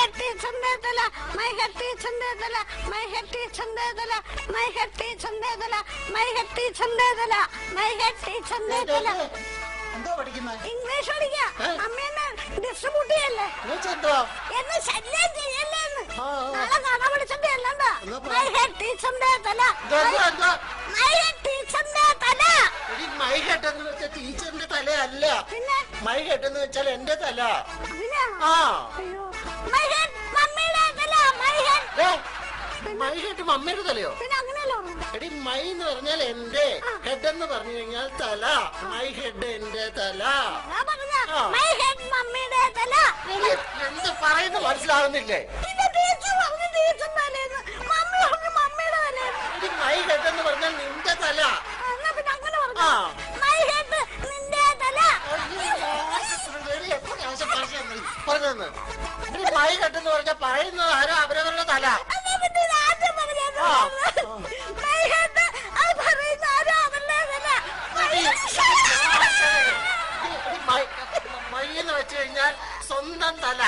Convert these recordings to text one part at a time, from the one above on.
head teaching the my head teaching the my head teaching the my head teaching the my head teaching the my head teaching the English പഠിക്കാം. അമ്മേനെ distribute ചെയ്യല്ലേ, എന്നെ ശല്യം ചെയ്യല്ലേന്ന്. നാളെ കാണാൻ വിളിച്ചിട്ട് അല്ലണ്ടാ. My head ടീച്ചറിന്റെ തല, മൈ ഹെഡ് ടീച്ചറിന്റെ തല. മൈ ഹെഡ് എന്ന് വെച്ചാൽ ടീച്ചറിന്റെ തല അല്ല, പിന്നെ മൈ ഹെഡ് എന്ന് വെച്ചാൽ എന്റെ തല. മൈ ഹെഡ് മമ്മിയുടെ തല, മൈ ഹെഡ്. മൈ ഹെഡ് മമ്മിയുടെ തലയോ? പിന്നെ അങ്ങനെയല്ലോ. എടി മൈ എന്ന് പറഞ്ഞാൽ എന്റെ, ഹെഡ് എന്ന് പറഞ്ഞു കഴിഞ്ഞാൽ തല. മൈ ഹെഡ് എന്റെ തല. മൈ ഹെഡ് മമ്മിയുടെ തല. എന്ത് പറയുന്നു മനസ്സിലാവുന്നില്ലേ? മൈ ഹെഡ് എന്ന് പറഞ്ഞാൽ നിന്റെ തല. മൈ ഹെഡ് നിന്റെ തല. പറഞ്ഞെന്ന് മൈ ഹെഡ് എന്ന് പറഞ്ഞാൽ പറയുന്നത് ആരോ അവരവരുടെ തല. മൈ എന്ന് വെച്ച് കഴിഞ്ഞാൽ സ്വന്തം തല.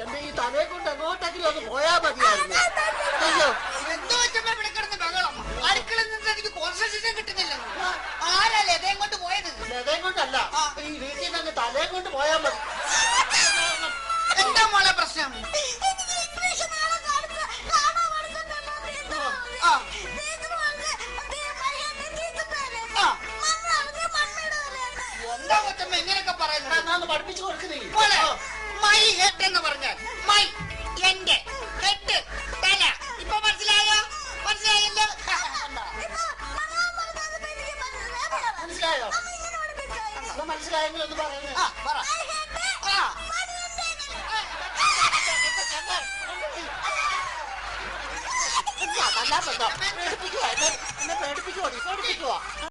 എന്റെ ഈ തലയെ കൊണ്ട് എങ്ങോട്ടെങ്കിലും ഒന്ന് പോയാ മതിയായിരുന്നു. അയ്യോ ലതയും കൊണ്ടല്ല, ഈ വീട്ടിൽ നിന്ന് തലയെ കൊണ്ട് പോയാ മതി. എന്താ മോളെ പ്രശ്നം? എന്താ കൊച്ചമ്മ ഇങ്ങനെയൊക്കെ പറയുന്നത്? പഠിപ്പിച്ചു കൊടുക്കുന്നേ. മൈ ഹെഡ് എന്ന് പറഞ്ഞാൽ മൈ എന്റെ ഹെഡ് തല. ഇപ്പൊ മനസ്സിലായോ? മനസ്സിലായല്ലോ. മനസ്സിലായോ? മനസ്സിലായെങ്കിൽ ഒന്ന് പറയുന്നത്. പേടിപ്പിക്കുവാ, പേടിപ്പിക്കുവാ.